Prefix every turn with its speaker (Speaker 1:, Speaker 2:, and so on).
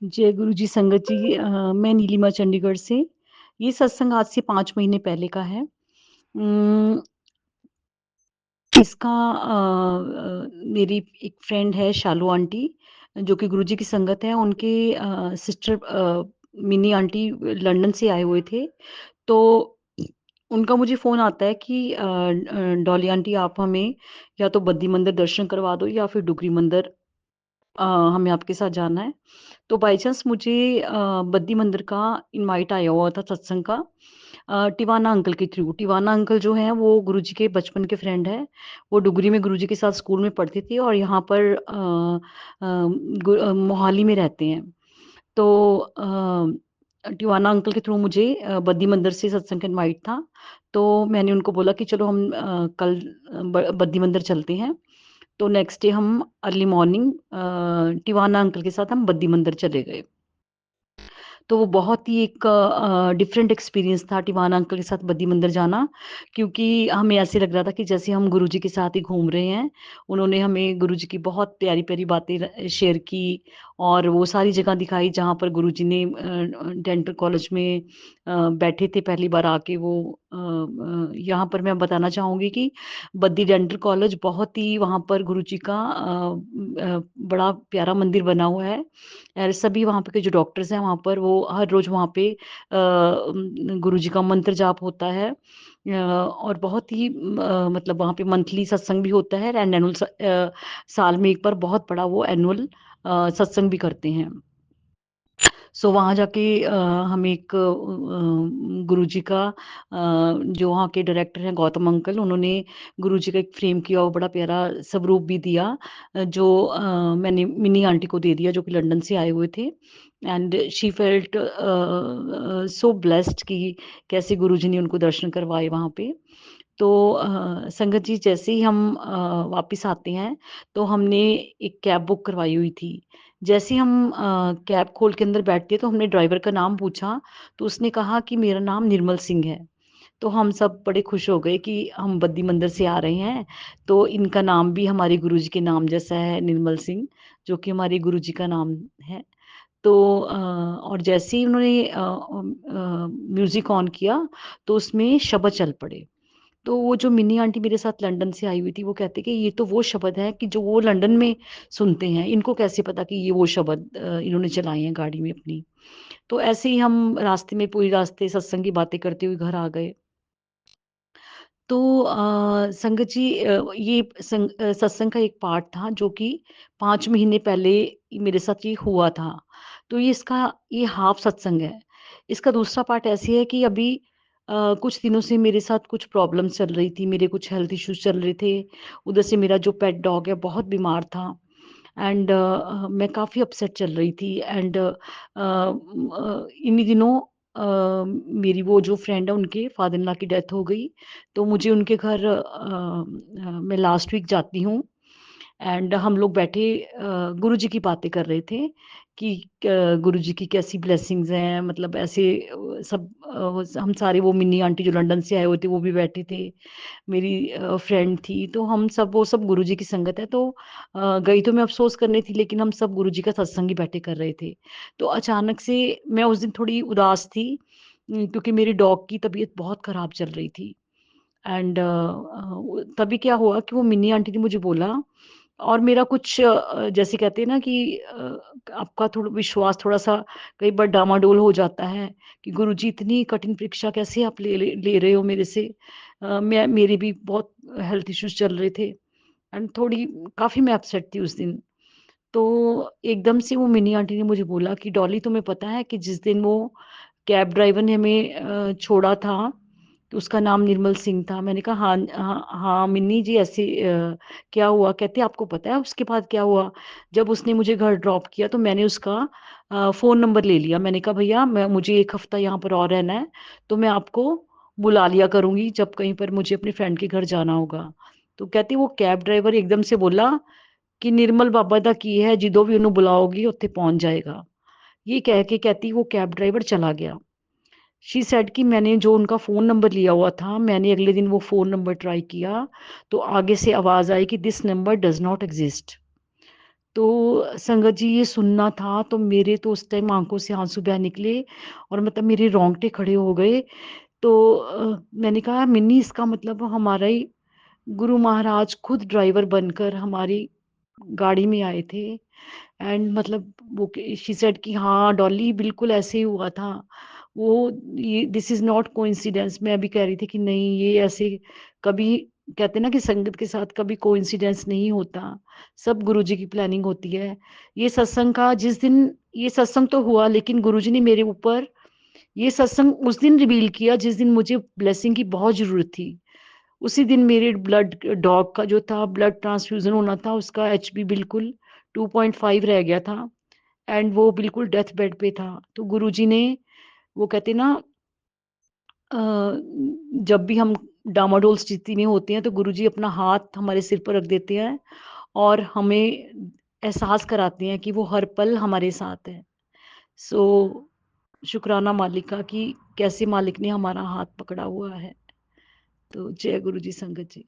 Speaker 1: जय गुरु जी संगत जी। मैं नीलिमा चंडीगढ़ से। ये सत्संग आज से 5 महीने पहले का है। उम, इसका मेरी एक फ्रेंड है शालू आंटी, जो कि गुरुजी की संगत है। उनके सिस्टर मिनी आंटी लंदन से आए हुए थे। तो उनका मुझे फ़ोन आता है कि डॉली आंटी आप हमें या तो बद्दी मंदिर दर्शन करवा दो या फिर डुगरी मंदिर, अ, हमें आपके साथ जाना है। तो बाय चांस मुझे बद्दी मंदिर का इनवाइट आया हुआ था सत्संग का, टिवाना अंकल के थ्रू। टिवाना अंकल जो हैं वो गुरुजी के बचपन के फ्रेंड हैं। वो डुगरी में गुरुजी के साथ स्कूल में पढ़ते थे और यहाँ पर मोहाली में रहते हैं। तो टिवाना अंकल के थ्रू मुझे बद्दी मंदिर से सत्संग का इनवाइट था। तो मैंने उनको बोला कि चलो हम कल बद्दी मंदिर चलते हैं। तो नेक्स्ट डे हम अर्ली मॉर्निंग टिवाना अंकल के साथ हम बद्दी मंदिर चले गए। तो वो बहुत ही एक डिफरेंट एक्सपीरियंस था टिवाना अंकल के साथ बद्दी मंदिर जाना, क्योंकि हमें ऐसे लग रहा था कि जैसे हम गुरुजी के साथ ही घूम रहे हैं। उन्होंने हमें गुरुजी की बहुत प्यारी-प्यारी बातें शेयर की और वो सारी जगह दिखाई जहाँ पर गुरुजी ने डेंटल कॉलेज में बैठे थे पहली बार आके वो। यहाँ पर मैं बताना चाहूँगी कि बद्दी डेंटल कॉलेज बहुत ही वहाँ पर गुरुजी का बड़ा प्यारा मंदिर बना हुआ है। सभी वहाँ पे के जो डॉक्टर्स हैं वहाँ पर वो हर रोज़ वहाँ पे गुरुजी का मंत्र जाप होता है। और बहुत ही मतलब वहाँ पे मंथली सत्संग भी होता है एंड साल में एक बार बहुत बड़ा वो एनुअल सत्संग भी करते हैं। सो वहाँ जाके हमें एक गुरुजी का जो वहाँ के डायरेक्टर हैं गौतम अंकल, उन्होंने गुरुजी का एक फ्रेम किया हुआ बड़ा प्यारा स्वरूप भी दिया, जो मैंने मिनी आंटी को दे दिया जो कि लंदन से आए हुए थे। And she felt so blessed कि कैसे गुरुजी ने उनको दर्शन करवाए वहाँ पे। तो संगत जी जैसे ही हम वापस आते हैं तो हमने एक कैब बुक करवाई हुई थी। जैसे ही हम कैब खोल के अंदर बैठते तो हमने ड्राइवर का नाम पूछा, तो उसने कहा कि मेरा नाम निर्मल सिंह है। तो हम सब बड़े खुश हो गए कि हम बद्दी मंदिर से आ रहे हैं, तो इनका नाम भी हमारे गुरुजी के नाम जैसा है, निर्मल सिंह, जो कि हमारे गुरुजी का नाम है। तो और जैसे ही उन्होंने म्यूज़िक ऑन किया, तो उसमें शब्द चल पड़े। तो वो जो मिनी आंटी मेरे साथ लंदन से आई हुई थी, वो कहती कि ये तो वो शब्द हैं कि जो वो लंदन में सुनते हैं, इनको कैसे पता कि ये वो शब्द इन्होंने चलाए हैं गाड़ी में अपनी। तो ऐसे ही हम रास्ते में पूरी रास्ते सत्संग की बातें करते हुए घर आ गए। तो संगत जी ये सत्संग का एक पार्ट था जो कि 5 महीने पहले मेरे साथ ये हुआ था। तो ये हाफ सत्संग है। इसका दूसरा पार्ट ऐसे है कि अभी कुछ दिनों से मेरे साथ कुछ प्रॉब्लम्स चल रही थी, मेरे कुछ हेल्थ इश्यूज़ चल रहे थे। उधर से मेरा जो पेट डॉग है बहुत बीमार था एंड मैं काफ़ी अपसेट चल रही थी एंड इन्हीं दिनों मेरी वो जो फ्रेंड है उनके फादर इन लॉ की डेथ हो गई। तो मुझे उनके घर मैं लास्ट वीक जाती हूँ एंड हम लोग बैठे गुरुजी की बातें कर रहे थे कि गुरुजी की कैसी ब्लेसिंग्स हैं, मतलब ऐसे हम सारे वो मिनी आंटी जो लंदन से आए हुए थे वो भी बैठे थे, मेरी फ्रेंड थी, तो हम सब वो सब गुरुजी की संगत है। तो गई तो मैं अफ़सोस करने थी, लेकिन हम सब गुरुजी का सत्संग ही बैठे कर रहे थे। तो अचानक से मैं उस दिन थोड़ी उदास थी, क्योंकि मेरी डॉग की तबीयत बहुत ख़राब चल रही थी एंड तभी क्या हुआ कि वो मिनी आंटी ने मुझे बोला और मेरा कुछ जैसे कहते हैं ना कि आपका थोड़ा विश्वास थोड़ा-सा कई बार डामाडोल हो जाता है कि गुरुजी इतनी कठिन परीक्षा कैसे आप ले रहे हो मेरे से। मेरे भी बहुत हेल्थ इश्यूज़ चल रहे थे एंड थोड़ी काफ़ी मैं अपसेट थी उस दिन। तो एकदम से वो मिनी आंटी ने मुझे बोला कि डॉली तुम्हें पता है कि जिस दिन वो कैब ड्राइवर ने हमें छोड़ा था, तो उसका नाम निर्मल सिंह था। मैंने कहा हाँ, हाँ, हाँ मिन्नी जी ऐसे क्या हुआ? कहते आपको पता है उसके बाद क्या हुआ? जब उसने मुझे घर ड्रॉप किया तो मैंने उसका फ़ोन नंबर ले लिया। मैंने कहा भैया मैं मुझे 1 हफ़्ता यहाँ पर और रहना है, तो मैं आपको बुला लिया करूँगी जब कहीं पर मुझे अपनी फ्रेंड के घर जाना होगा। तो कहती वो कैब ड्राइवर एकदम से बोला कि निर्मल बाबा दा की है ਜਦੋਂ ਵੀ ਉਹਨੂੰ बुलाओगी ਉੱਥੇ पहुँच जाएगा। ये कह के कहती वो कैब ड्राइवर चला गया। शी सेड कि मैंने जो उनका फ़ोन नंबर लिया हुआ था, मैंने अगले दिन वो फ़ोन नंबर ट्राई किया, तो आगे से आवाज़ आई कि this number does not exist. तो संगत जी ये सुनना था तो मेरे तो उस टाइम आँखों से आँसू बह निकले और मतलब मेरे रोंगटे खड़े हो गए। तो मैंने कहा मिन्नी इसका मतलब हमारा ही गुरु महाराज खुद ड्राइवर बनकर हमारी गाड़ी में आए थे एंड मतलब वो शी सेड कि हाँ डॉली बिल्कुल ऐसे ही हुआ था। वो ये दिस इज नॉट कोइंसिडेंस। मैं अभी कह रही थी कि नहीं ये ऐसे कभी कहते हैं ना कि संगत के साथ कभी कोइंसिडेंस नहीं होता, सब गुरुजी की प्लानिंग होती है। ये सत्संग का जिस दिन ये सत्संग तो हुआ लेकिन गुरुजी ने मेरे ऊपर ये सत्संग उस दिन रिवील किया जिस दिन मुझे ब्लेसिंग की बहुत ज़रूरत थी। उसी दिन मेरे ब्लड डॉग का जो था ब्लड ट्रांसफ्यूज़न होना था उसका एचबी बिल्कुल 2.5 रह गया था एंड वो बिल्कुल डेथ बेड पे था। तो गुरुजी ने वो कहते हैं ना अ, जब भी हम डामाडोल स्थिति में होते हैं तो गुरुजी अपना हाथ हमारे सिर पर रख देते हैं और हमें एहसास कराते हैं कि वो हर पल हमारे साथ है। सो शुक्राना मालिक का कि कैसे मालिक ने हमारा हाथ पकड़ा हुआ है। तो जय गुरु जी संगत जी।